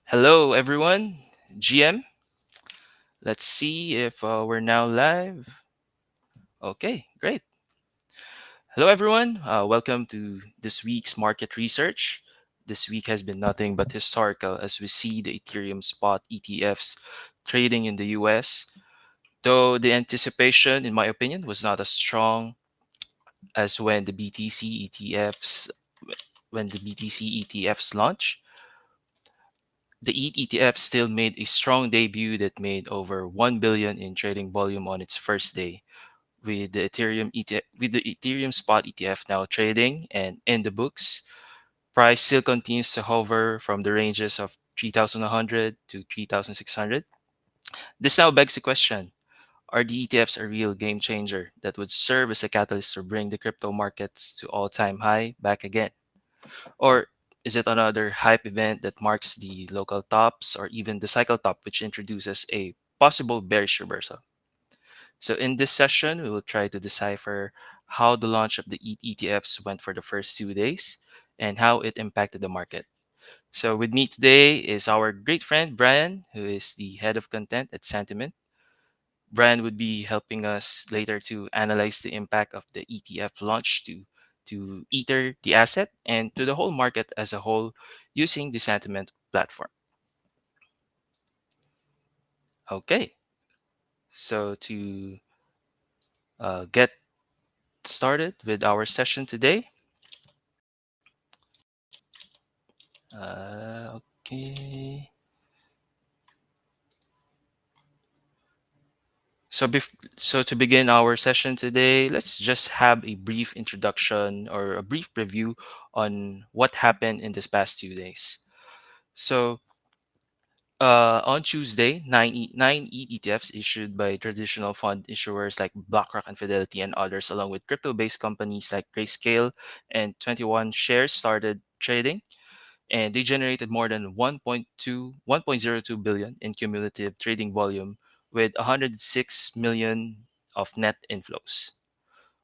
Hello, everyone. GM, let's see if we're now live. Okay, great. Hello, everyone. Welcome to this week's market research. This week has been nothing but historical as we see the Ethereum spot ETFs trading in the US. Though the anticipation, in my opinion, was not as strong as when the BTC ETFs launched. The ETH ETF still made a strong debut that made over 1 billion in trading volume on its first day, with the Ethereum spot ETF now trading and in the books. Price still continues to hover from the ranges of 3,100 to 3,600. This now begs the question: are the ETFs a real game changer that would serve as a catalyst to bring the crypto markets to all-time high back again? Or is it another hype event that marks the local tops or even the cycle top, which introduces a possible bearish reversal? So, in this session, we will try to decipher how the launch of the ETFs went for the first 2 days and how it impacted the market. So, with me today is our great friend Brian, who is the head of content at Santiment. Brian would be helping us later to analyze the impact of the ETF launch to Ether, the asset, and to the whole market as a whole using the Sentiment platform. Okay, so to get started with our session today, okay. So to begin our session today, let's just have a brief introduction or a brief review on what happened in this past 2 days. So on Tuesday, nine ETFs issued by traditional fund issuers like BlackRock and Fidelity and others, along with crypto-based companies like Grayscale and 21 shares started trading, and they generated more than 1.02 billion in cumulative trading volume with 106 million of net inflows.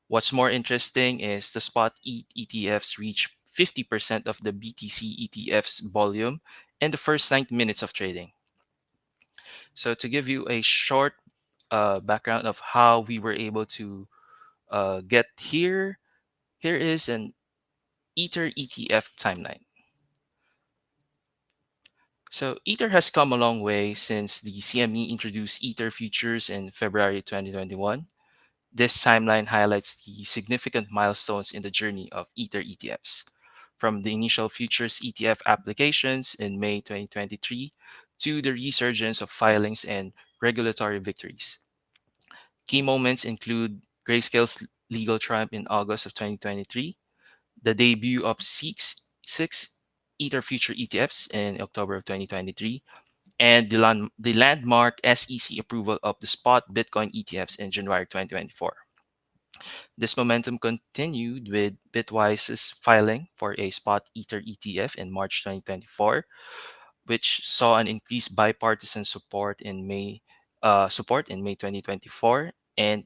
What's more interesting is the spot ETFs reached 50% of the BTC ETFs volume in the first 90 minutes of trading. So to give you a short background of how we were able to get here, here is an Ether ETF timeline. So Ether has come a long way since the CME introduced Ether futures in February 2021. This timeline highlights the significant milestones in the journey of Ether ETFs, from the initial futures ETF applications in May 2023 to the resurgence of filings and regulatory victories. Key moments include Grayscale's legal triumph in August of 2023, the debut of six Ether future ETFs in October of 2023, and the landmark SEC approval of the spot Bitcoin ETFs in January 2024. This momentum continued with Bitwise's filing for a spot Ether ETF in March 2024, which saw an increased bipartisan support in May 2024, and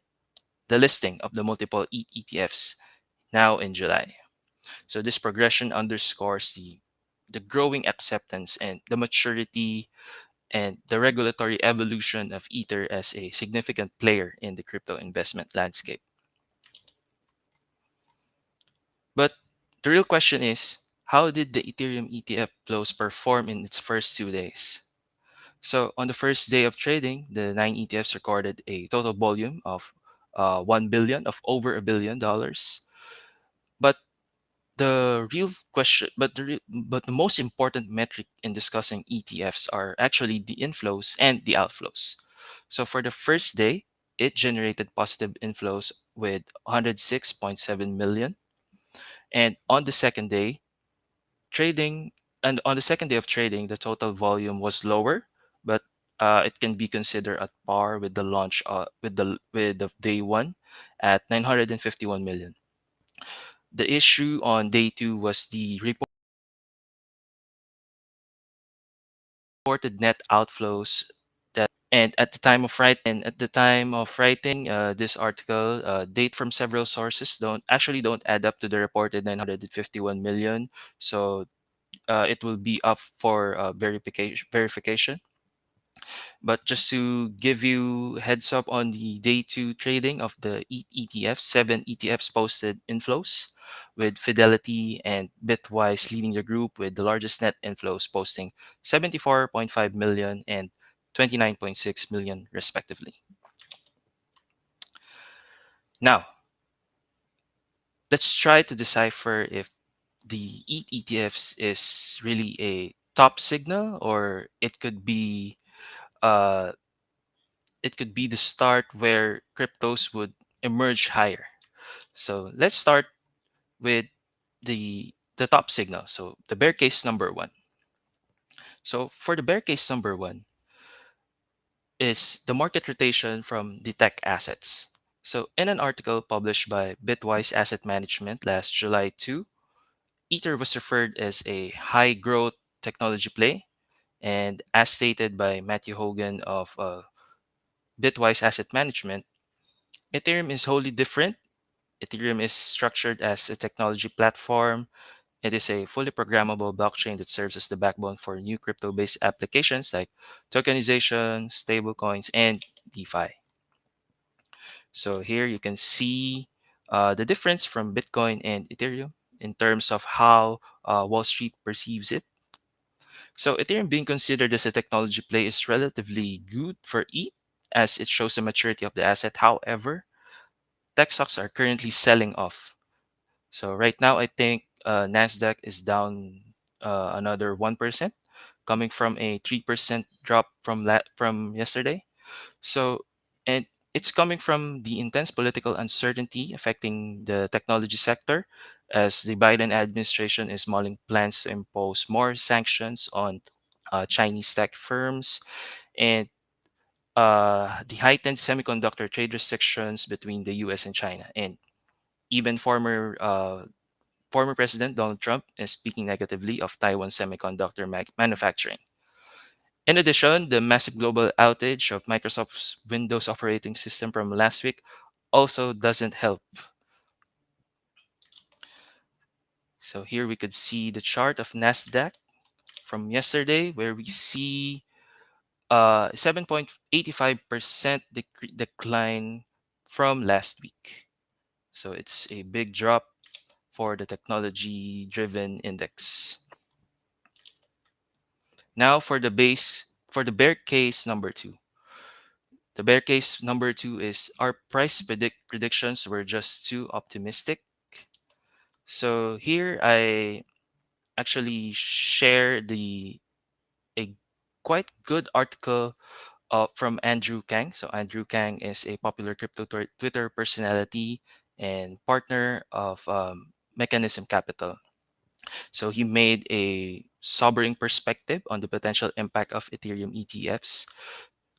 the listing of the multiple ETFs now in July. So this progression underscores the growing acceptance and the maturity and the regulatory evolution of Ether as a significant player in the crypto investment landscape. But the real question is, how did the Ethereum ETF flows perform in its first 2 days? So on the first day of trading, the nine ETFs recorded a total volume of 1 billion, of over $1 billion. But the real question, but the most important metric in discussing ETFs are actually the inflows and the outflows. So for the first day, it generated positive inflows with 106.7 million, and on the second day of trading, the total volume was lower, but it can be considered at par with the launch with the day one at 951 million. The issue on day two was the reported net outflows that and at the time of writing this article, date from several sources don't add up to the reported 951 million. So it will be up for verification. But just to give you heads up on the day two trading of the ETFs, 7 ETFs posted inflows, with Fidelity and Bitwise leading the group with the largest net inflows, posting 74.5 million and 29.6 million respectively. Now, let's try to decipher if the ETFs is really a top signal, or uh, it could be the start where cryptos would emerge higher. So let's start with the top signal. So the bear case number one. So for the bear case number one is the market rotation from the tech assets. So in an article published by Bitwise Asset Management last July 2, Ether was referred as a high growth technology play. And as stated by Matthew Hogan of Bitwise Asset Management, Ethereum is wholly different. Ethereum is structured as a technology platform. It is a fully programmable blockchain that serves as the backbone for new crypto based applications like tokenization, stablecoins, and DeFi. So here you can see the difference from Bitcoin and Ethereum in terms of how Wall Street perceives it. So Ethereum being considered as a technology play is relatively good for ETH as it shows the maturity of the asset. However, tech stocks are currently selling off. So right now, I think Nasdaq is down another 1%, coming from a 3% drop from yesterday. So, and it's coming from the intense political uncertainty affecting the technology sector, as the Biden administration is mulling plans to impose more sanctions on Chinese tech firms, and the heightened semiconductor trade restrictions between the U.S. and China, and even former President Donald Trump is speaking negatively of Taiwan semiconductor manufacturing. In addition, the massive global outage of Microsoft's Windows operating system from last week also doesn't help. So here we could see the chart of Nasdaq from yesterday, where we see 7.85% decline from last week. So it's a big drop for the technology driven index. Now for the bear case number two. The bear case number two is our price predictions were just too optimistic. So here I actually share the a quite good article from Andrew Kang. So Andrew Kang is a popular crypto Twitter personality and partner of Mechanism Capital. So he made a sobering perspective on the potential impact of Ethereum ETFs.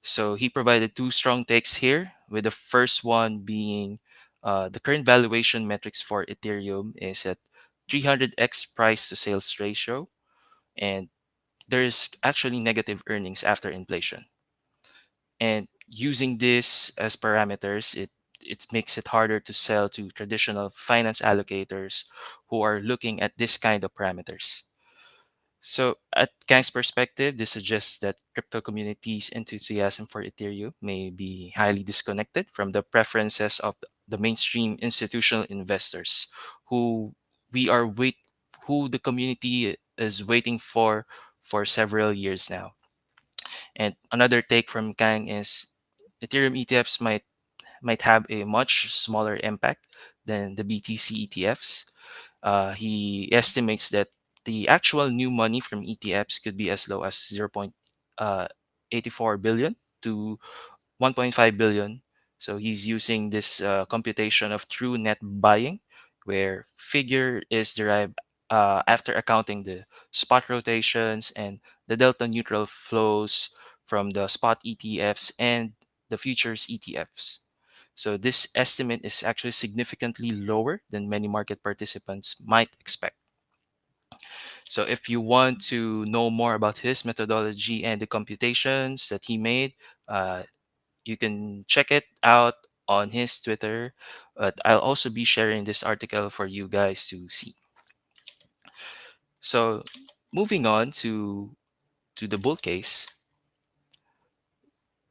So he provided two strong takes here, with the first one being the current valuation metrics for Ethereum is at 300x price to sales ratio, and there's actually negative earnings after inflation. And using this as parameters, it makes it harder to sell to traditional finance allocators who are looking at this kind of parameters. So, at Kang's perspective, this suggests that crypto community's enthusiasm for Ethereum may be highly disconnected from the preferences of the mainstream institutional investors, who we are wait, who the community is waiting for several years now. And another take from Kang is Ethereum ETFs might have a much smaller impact than the BTC ETFs. He estimates that the actual new money from ETFs could be as low as 0.84 billion to 1.5 billion. So he's using this computation of true net buying, where figure is derived after accounting the spot rotations and the delta neutral flows from the spot ETFs and the futures ETFs. So this estimate is actually significantly lower than many market participants might expect. So if you want to know more about his methodology and the computations that he made, uh, you can check it out on his Twitter. But I'll also be sharing this article for you guys to see. So Moving on to the bull case.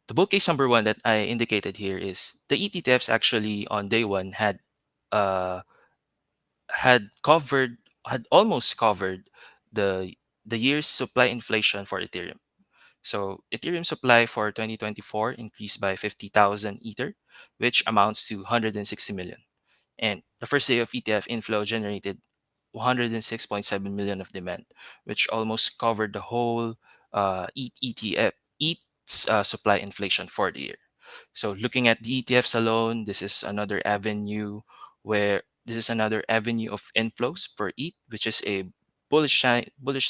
The bull case number one that I indicated here is the ETFs actually on day one uh, had covered had almost covered the the year's supply inflation for Ethereum. So Ethereum supply for 2024 increased by 50,000 Ether, which amounts to 160 million. And the first day of ETF inflow generated 106.7 million of demand, which almost covered the whole ET's supply inflation for the year. So looking at the ETFs alone, this is another avenue of inflows for ETH, which is a bullish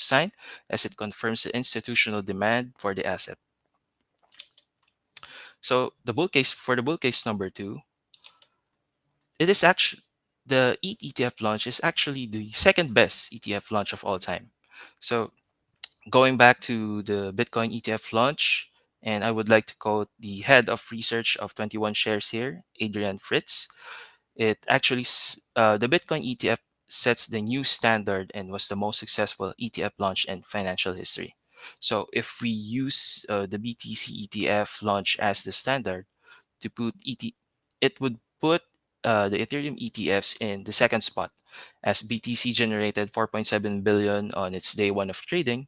sign as it confirms the institutional demand for the asset. So the bull case number two, it is actually the ETH ETF launch is actually the second best ETF launch of all time. So going back to the Bitcoin ETF launch, and I would like to quote the head of research of 21 Shares here, Adrian Fritz. The Bitcoin ETF sets the new standard and was the most successful ETF launch in financial history. So if we use the BTC ETF launch as the standard to put it would put the Ethereum ETFs in the second spot, as BTC generated 4.7 billion on its day one of trading,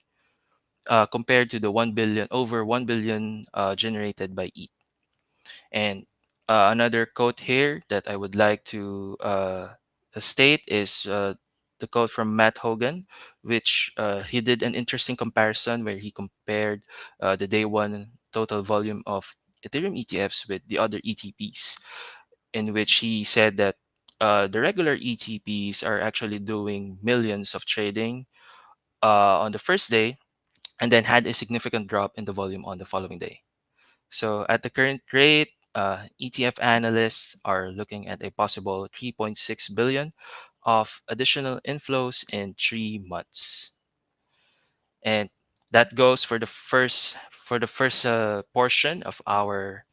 compared to the 1 billion generated by ETH. And another quote here that I would like to state is the quote from Matt Hogan, which he did an interesting comparison where he compared the day one total volume of Ethereum ETFs with the other ETPs, in which he said that the regular ETPs are actually doing millions of trading on the first day and then had a significant drop in the volume on the following day. So at the current rate, ETF analysts are looking at a possible 3.6 billion of additional inflows in 3 months, and that goes for the first portion of our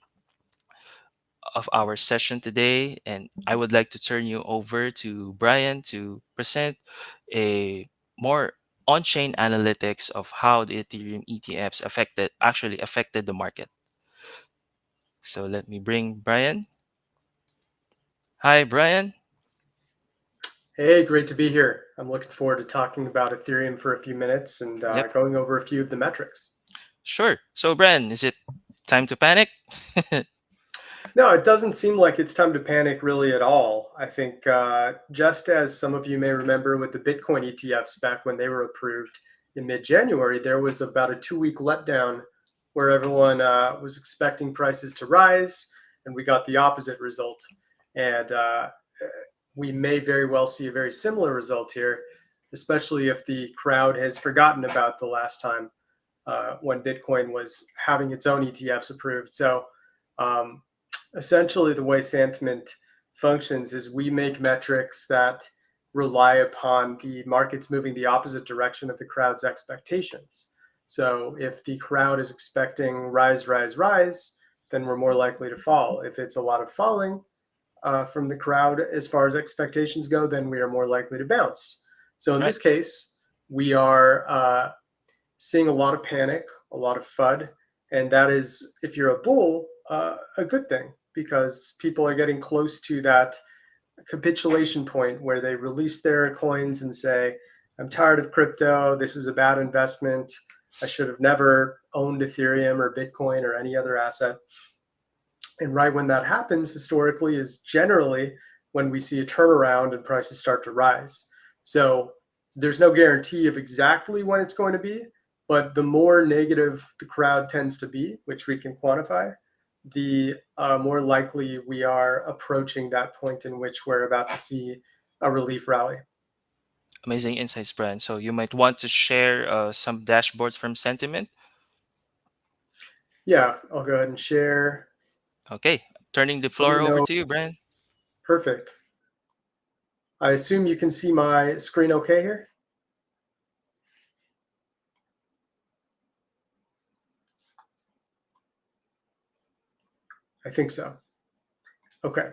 session today. And I would like to turn you over to Brian to present a more on-chain analytics of how the Ethereum ETFs actually affected the market. So let me bring Brian. Hi, Brian. Hey, great to be here. I'm looking forward to talking about Ethereum for a few minutes and Yep, going over a few of the metrics. sure. So, Brian, is it time to panic? No, it doesn't seem like it's time to panic really at all. I think just as some of you may remember with the Bitcoin ETFs back when they were approved in mid-January, there was about a 2-week letdown where everyone was expecting prices to rise, and we got the opposite result. And we may very well see a very similar result here, especially if the crowd has forgotten about the last time when Bitcoin was having its own ETFs approved. So um, essentially, the way Santiment functions is we make metrics that rely upon the markets moving the opposite direction of the crowd's expectations. So if the crowd is expecting rise, rise, rise, then we're more likely to fall. If it's a lot of falling, from the crowd as far as expectations go, then we are more likely to bounce. So in Right. this case, we are seeing a lot of panic, a lot of FUD, and that is, if you're a bull, a good thing because people are getting close to that capitulation point where they release their coins and say, I'm tired of crypto. This is a bad investment. I should have never owned Ethereum or Bitcoin or any other asset. And right when that happens, historically, is generally when we see a turnaround and prices start to rise. So there's no guarantee of exactly when it's going to be, but the more negative the crowd tends to be, which we can quantify, the more likely we are approaching that point in which we're about to see a relief rally. Amazing insights, Brian. So you might want to share some dashboards from Sentiment. Yeah, I'll go ahead and share. Okay, turning the Let me floor over know. to you, Brian. Perfect. I assume you can see my screen okay here? I think so. Okay.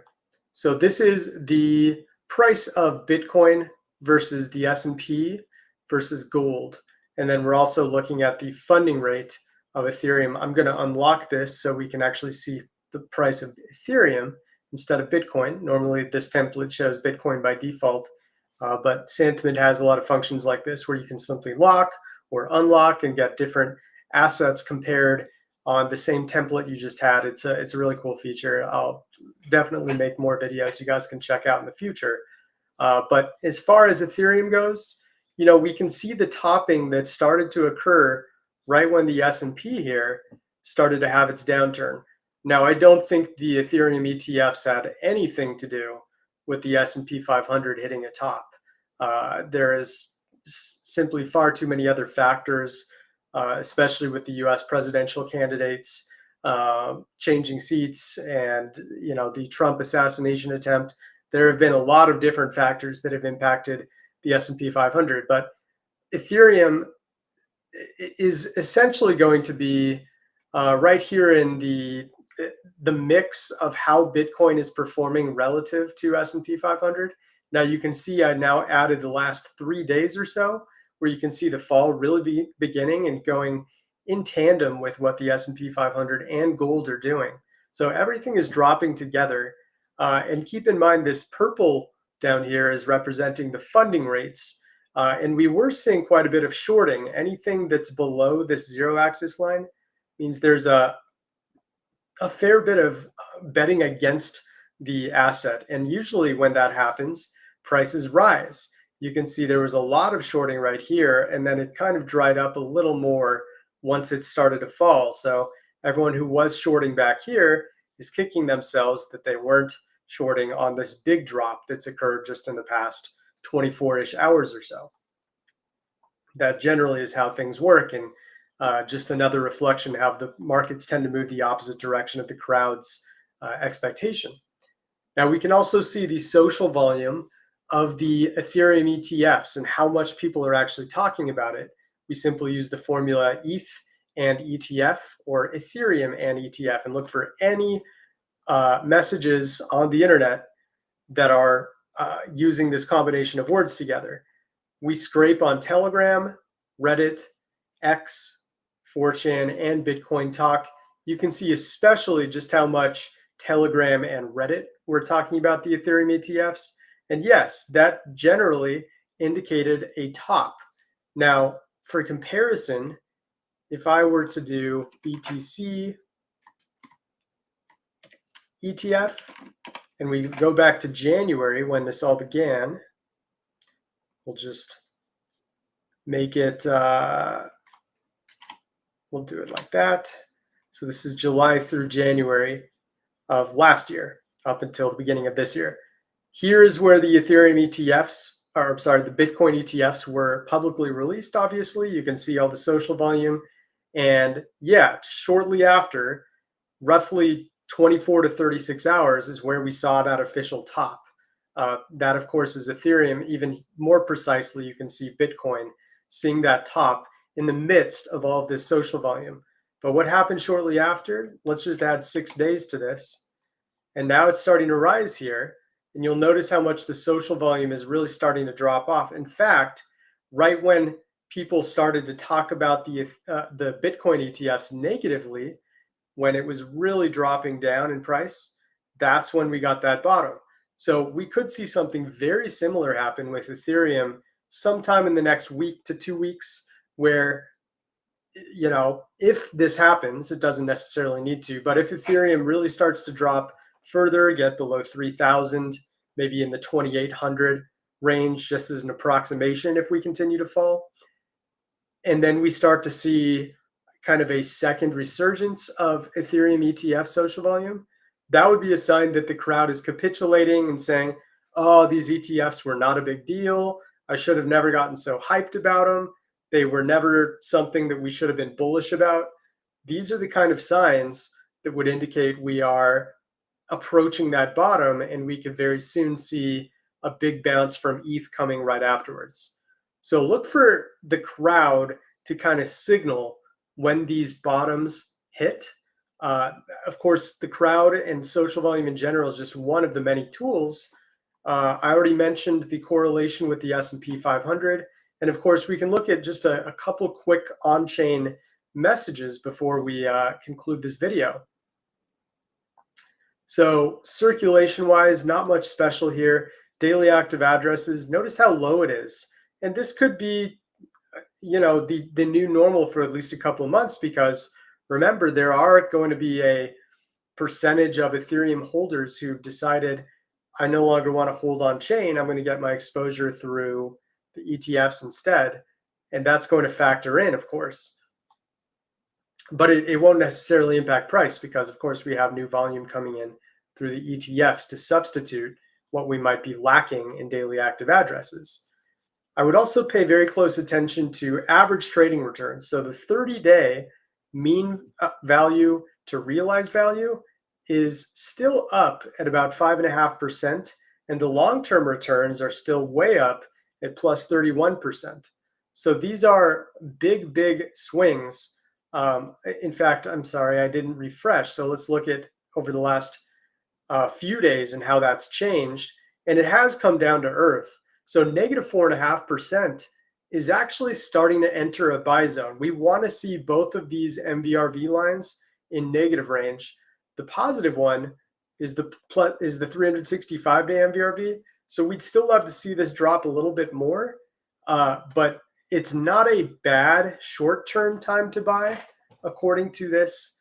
So this is the price of Bitcoin versus the S&P versus gold. And then we're also looking at the funding rate of Ethereum. I'm going to unlock this so we can actually see the price of Ethereum instead of Bitcoin. Normally, this template shows Bitcoin by default, but Santiment has a lot of functions like this where you can simply lock or unlock and get different assets compared on the same template you just had. It's a really cool feature. I'll definitely make more videos you guys can check out in the future. But as far as Ethereum goes, we can see the topping that started to occur right when the S&P here started to have its downturn. Now, I don't think the Ethereum ETFs had anything to do with the S&P 500 hitting a top. There is simply far too many other factors, especially with the U.S. presidential candidates changing seats and the Trump assassination attempt. There have been a lot of different factors that have impacted the S&P 500, but Ethereum is essentially going to be right here in the mix of how Bitcoin is performing relative to S&P 500. Now you can see I now added the last 3 days or so, where you can see the fall really beginning and going in tandem with what the S&P 500 and gold are doing. So everything is dropping together. And keep in mind, this purple down here is representing the funding rates. And we were seeing quite a bit of shorting. Anything that's below this zero axis line means there's a fair bit of betting against the asset. And usually when that happens, prices rise. You can see there was a lot of shorting right here, and then it kind of dried up a little more once it started to fall. So everyone who was shorting back here is kicking themselves that they weren't shorting on this big drop that's occurred just in the past 24-ish hours or so. That generally is how things work, and just another reflection how the markets tend to move the opposite direction of the crowd's expectation. Now we can also see the social volume of the Ethereum ETFs and how much people are actually talking about it. We simply use the formula ETH and ETF or Ethereum and ETF and look for any messages on the internet that are using this combination of words together. We scrape on Telegram, Reddit, X, 4chan, and Bitcoin Talk. You can see especially just how much Telegram and Reddit were talking about the Ethereum ETFs. And yes, that generally indicated a top. Now, for comparison, if I were to do BTC ETF, and we go back to January when this all began, we'll just make it, we'll do it like that. So this is July through January of last year, up until the beginning of this year. Here is where the Ethereum ETFs, or I'm sorry, the Bitcoin ETFs were publicly released, obviously. You can see all the social volume. And yeah, shortly after, roughly 24 to 36 hours is where we saw that official top. That, of course, is Ethereum. Even more precisely, you can see Bitcoin seeing that top in the midst of all of this social volume. But what happened shortly after? Let's just add 6 days to this. And now it's starting to rise here. And you'll notice how much the social volume is really starting to drop off. In fact, right when people started to talk about the Bitcoin ETFs negatively, when it was really dropping down in price, that's when we got that bottom. So we could see something very similar happen with Ethereum sometime in the next week to 2 weeks, where, if this happens, it doesn't necessarily need to, but if Ethereum really starts to drop further, get below 3,000, maybe in the 2,800 range, just as an approximation, if we continue to fall, and then we start to see kind of a second resurgence of Ethereum ETF social volume, that would be a sign that the crowd is capitulating and saying, oh, these ETFs were not a big deal. I should have never gotten so hyped about them. They were never something that we should have been bullish about. These are the kind of signs that would indicate we are approaching that bottom, and we could very soon see a big bounce from ETH coming right afterwards. So look for the crowd to kind of signal when these bottoms hit. Of course, the crowd and social volume in general is just one of the many tools. I already mentioned the correlation with the S&P 500, And of course, we can look at just a couple quick on-chain messages before we conclude this video. So circulation-wise, not much special here. Daily active addresses, notice how low it is. And this could be, the new normal for at least a couple of months, because remember, there are going to be a percentage of Ethereum holders who've decided, I no longer want to hold on chain. I'm going to get my exposure through the ETFs instead. And that's going to factor in, of course. But it won't necessarily impact price, because, of course, we have new volume coming in through the ETFs to substitute what we might be lacking in daily active addresses. I would also pay very close attention to average trading returns. So the 30-day mean value to realized value is still up at about 5.5%, and the long-term returns are still way up at plus 31%. So these are big, big swings. In fact, I'm sorry, I didn't refresh. So let's look at over the last few days and how that's changed. And it has come down to earth. So negative 4.5% is actually starting to enter a buy zone. We want to see both of these MVRV lines in negative range. The positive one is the 365-day MVRV. So we'd still love to see this drop a little bit more, but it's not a bad short-term time to buy, according to this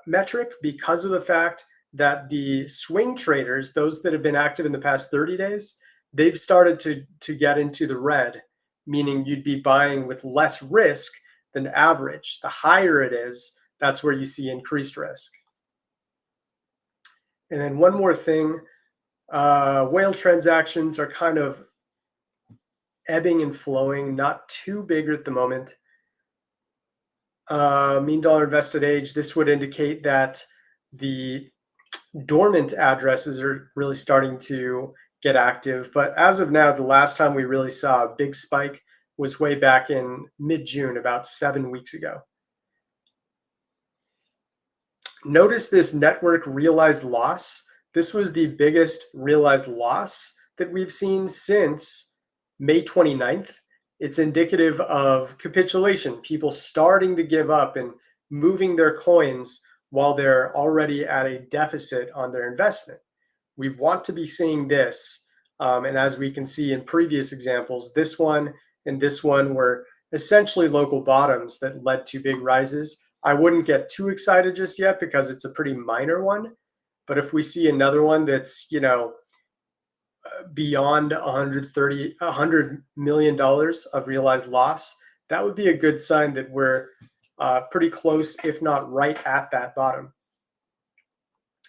metric, because of the fact that the swing traders, those that have been active in the past 30 days, they've started to get into the red, meaning you'd be buying with less risk than average. The higher it is, that's where you see increased risk. And then one more thing, whale transactions are kind of ebbing and flowing, not too big at the moment. Mean dollar invested age, this would indicate that the dormant addresses are really starting to get active. But as of now, the last time we really saw a big spike was way back in mid-June, about 7 weeks ago. Notice this network realized loss. This was the biggest realized loss that we've seen since May 29th. It's indicative of capitulation, people starting to give up and moving their coins while they're already at a deficit on their investment. We want to be seeing this. And as we can see in previous examples, this one and this one were essentially local bottoms that led to big rises. I wouldn't get too excited just yet because it's a pretty minor one. But if we see another one that's, beyond $100 million of realized loss, that would be a good sign that we're pretty close, if not right at that bottom.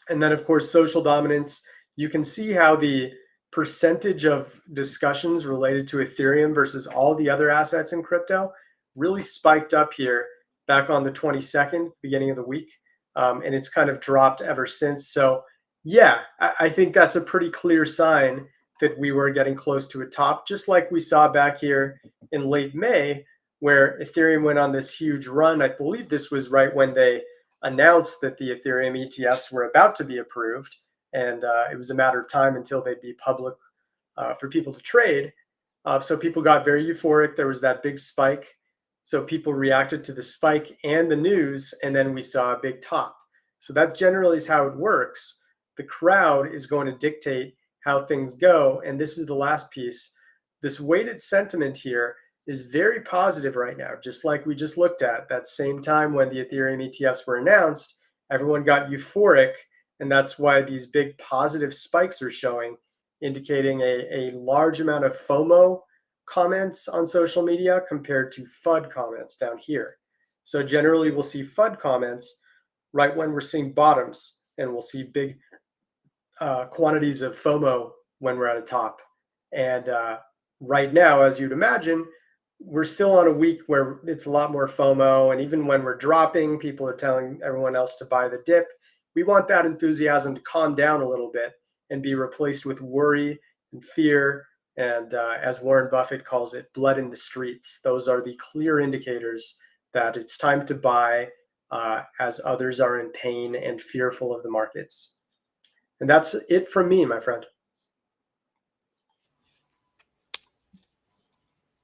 And then, of course, social dominance. You can see how the percentage of discussions related to Ethereum versus all the other assets in crypto really spiked up here back on the 22nd, beginning of the week. And it's kind of dropped ever since. So yeah, I think that's a pretty clear sign that we were getting close to a top, just like we saw back here in late May, where Ethereum went on this huge run. I believe this was right when they announced that the Ethereum ETFs were about to be approved. And it was a matter of time until they'd be public for people to trade. So people got very euphoric. There was that big spike. So people reacted to the spike and the news, and then we saw a big top. So that generally is how it works. The crowd is going to dictate how things go. And this is the last piece. This weighted sentiment here is very positive right now, just like we just looked at. That same time when the Ethereum ETFs were announced, everyone got euphoric. And that's why these big positive spikes are showing, indicating a large amount of FOMO comments on social media compared to FUD comments down here. So generally we'll see FUD comments right when we're seeing bottoms, and we'll see big quantities of FOMO when we're at a top. And right now, as you'd imagine, we're still on a week where it's a lot more FOMO. And even when we're dropping, people are telling everyone else to buy the dip. We want that enthusiasm to calm down a little bit and be replaced with worry and fear. And as Warren Buffett calls it, blood in the streets. Those are the clear indicators that it's time to buy as others are in pain and fearful of the markets. And that's it from me, my friend.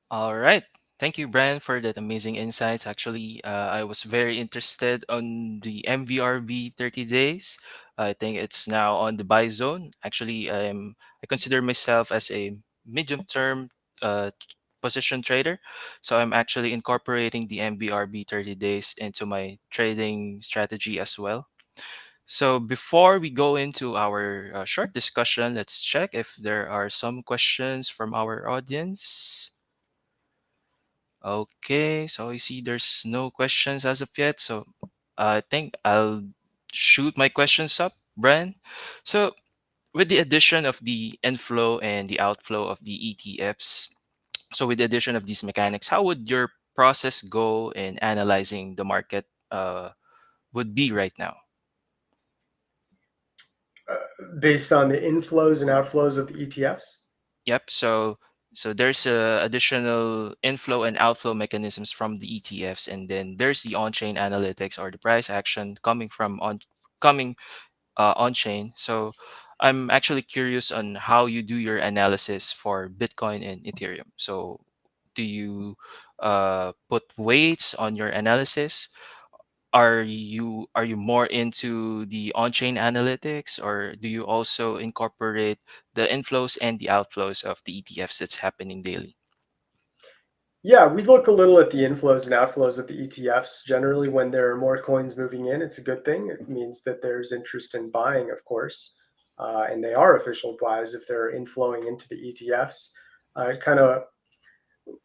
All right. Thank you, Brian, for that amazing insights. Actually, I was very interested on the MVRV 30 days. I think it's now on the buy zone. Actually, I consider myself as a medium term position trader. So I'm actually incorporating the MVRV 30 days into my trading strategy as well. So before we go into our short discussion, let's check if there are some questions from our audience. Okay, so I see there's no questions as of yet. So I think I'll shoot my questions up, Brian. So with the addition of the inflow and the outflow of the ETFs, so with the addition of these mechanics, how would your process go in analyzing the market would be right now? Based on the inflows and outflows of the ETFs. Yep. So there's additional inflow and outflow mechanisms from the ETFs, and then there's the on-chain analytics or the price action coming on chain. So I'm actually curious on how you do your analysis for Bitcoin and Ethereum. So do you put weights on your analysis? Are you more into the on-chain analytics, or do you also incorporate the inflows and the outflows of the ETFs that's happening daily? Yeah, we look a little at the inflows and outflows of the ETFs. Generally, when there are more coins moving in, it's a good thing. It means that there's interest in buying, of course, and they are official buys if they're inflowing into the ETFs. It kind of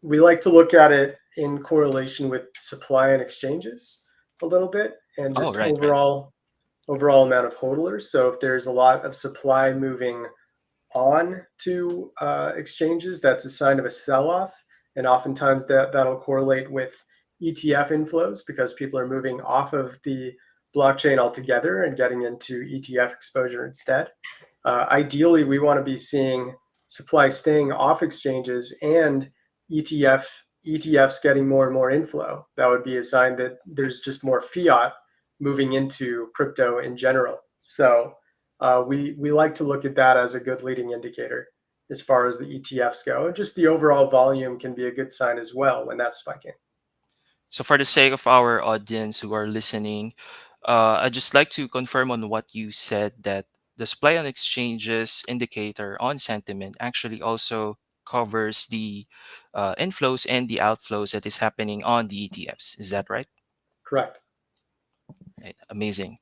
we like to look at it in correlation with supply and exchanges a little bit, and Oh, just right, right. overall amount of hodlers. So if there's a lot of supply moving on to exchanges, that's a sign of a sell-off, and oftentimes that'll correlate with ETF inflows because people are moving off of the blockchain altogether and getting into ETF exposure instead. Ideally, we want to be seeing supply staying off exchanges and ETFs getting more and more inflow. That would be a sign that there's just more fiat moving into crypto in general. So we like to look at that as a good leading indicator as far as the ETFs go. And just the overall volume can be a good sign as well when that's spiking. So for the sake of our audience who are listening, I'd just like to confirm on what you said, that the supply on exchanges indicator on sentiment actually also covers the inflows and the outflows that is happening on the ETFs. Is that right? Correct. Right. Amazing.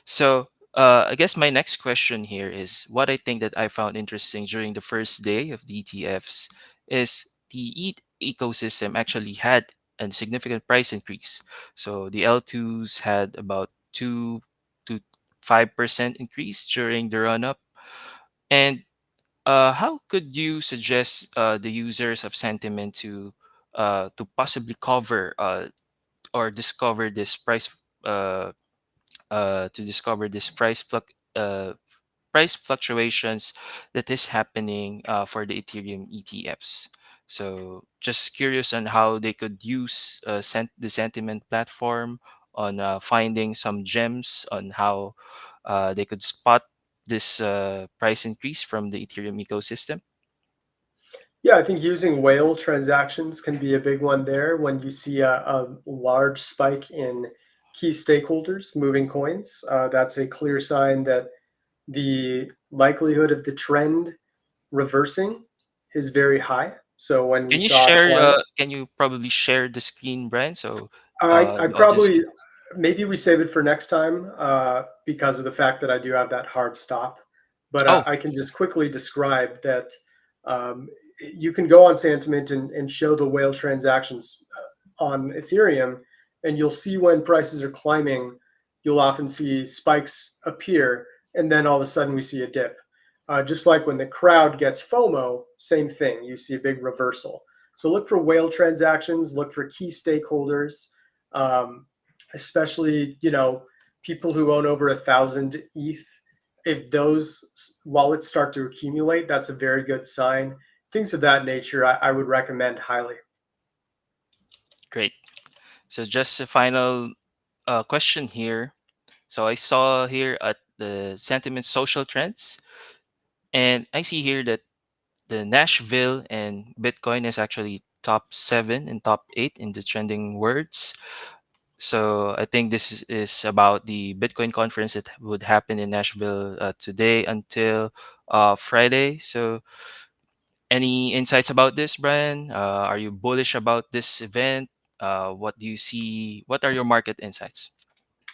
So, I guess my next question here is what I think that I found interesting during the first day of the ETFs is the ecosystem actually had a significant price increase. So the L2s had about 2 to 5% increase during the run up. And how could you suggest the users of Sentiment to possibly cover or discover this uh, to discover this price fluctuations that is happening for the Ethereum ETFs. So just curious on how they could use the Sentiment platform on finding some gems on how they could spot this price increase from the Ethereum ecosystem. Yeah, I think using whale transactions can be a big one there when you see a large spike in key stakeholders moving coins. That's a clear sign that the likelihood of the trend reversing is very high. So when we Can you saw a share? climb, Can you probably share the screen, Brian, so I the audience probably can? maybe we save it for next time because of the fact that I do have that hard stop. But Oh, I can just quickly describe that um, you can go on Santiment and show the whale transactions on Ethereum, and you'll see when prices are climbing, you'll often see spikes appear, and then all of a sudden we see a dip. Just like when the crowd gets FOMO, same thing. You see a big reversal. So look for whale transactions, look for key stakeholders, um, especially people who own over 1,000 ETH. If those wallets start to accumulate, that's a very good sign. Things of that nature, I would recommend highly. great. So just a final question here. So I saw here at the sentiment social trends, and I see here that the Nashville and Bitcoin is actually top 7 and top 8 in the trending words. So I think this is about the Bitcoin conference that would happen in Nashville today until Friday. So any insights about this, Brian? Are you bullish about this event? What do you see? What are your market insights?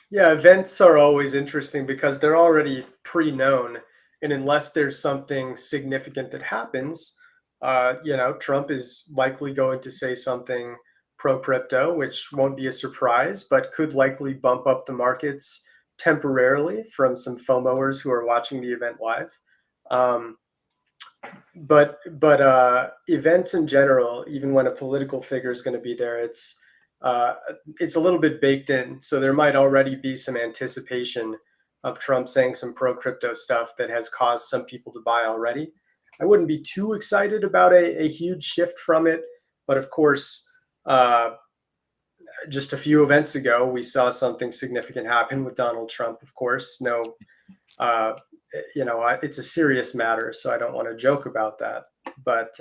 Yeah, events are always interesting because they're already pre-known, and unless there's something significant that happens, Trump is likely going to say something pro crypto, which won't be a surprise, but could likely bump up the markets temporarily from some FOMOers who are watching the event live. Um, but events in general, even when a political figure is going to be there, uh, it's a little bit baked in. So there might already be some anticipation of Trump saying some pro crypto stuff that has caused some people to buy already. I wouldn't be too excited about a huge shift from it, but of course, uh, just a few events ago, we saw something significant happen with Donald Trump. Of course, no, uh, it's a serious matter, so I don't want to joke about that. But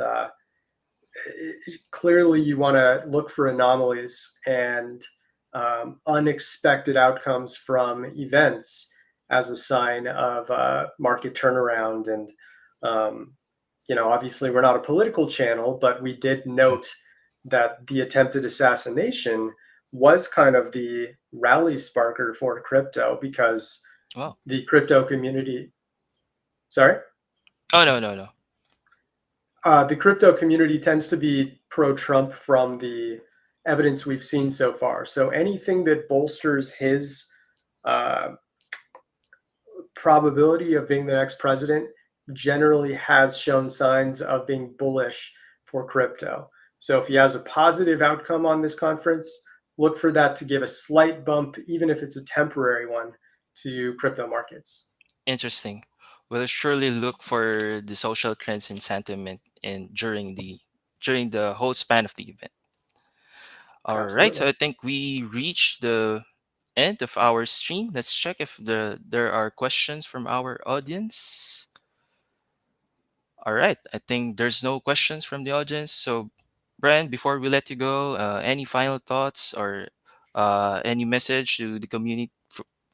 clearly, you want to look for anomalies and unexpected outcomes from events as a sign of market turnaround. And obviously, we're not a political channel, but we did note that the attempted assassination was kind of the rally sparker for crypto because Wow. the crypto community, sorry, Oh, no, no, no. the crypto community tends to be pro-Trump from the evidence we've seen so far. So anything that bolsters his uh, probability of being the next president generally has shown signs of being bullish for crypto. So if he has a positive outcome on this conference, look for that to give a slight bump, even if it's a temporary one, to crypto markets. Interesting. We'll surely look for the social trends and sentiment in during the whole span of the event. All right, so Absolutely. I think we reached the end of our stream. Let's check if there are questions from our audience. All right, I think there's no questions from the audience. So, Brian, before we let you go, any final thoughts or any message to the community?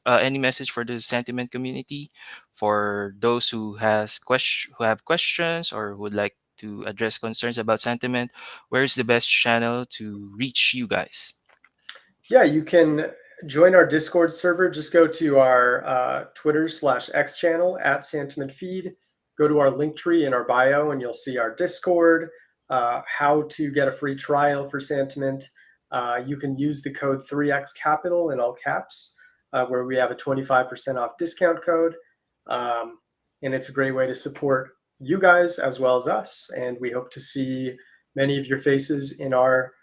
Any message for the sentiment community, for those who have questions or would like to address concerns about sentiment? Where's the best channel to reach you guys? Yeah, you can join our Discord server. Just go to our Twitter/X channel at Santiment Feed. Go to our link tree in our bio, and you'll see our Discord, how to get a free trial for Santiment. You can use the code 3X Capital in all caps, where we have a 25% off discount code. Um, and it's a great way to support you guys as well as us. And we hope to see many of your faces in our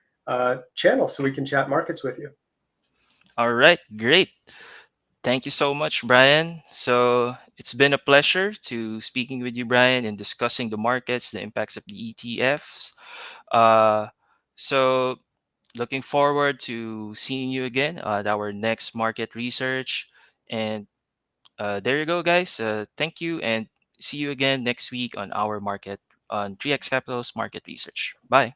channel so we can chat markets with you. All right, great. Thank you so much, Brian. So it's been a pleasure to speaking with you, Brian, and discussing the markets, the impacts of the ETFs. Uh, so looking forward to seeing you again at our next market research. And there you go, guys. Thank you, and see you again next week on our market on 3X Capital's market research. Bye.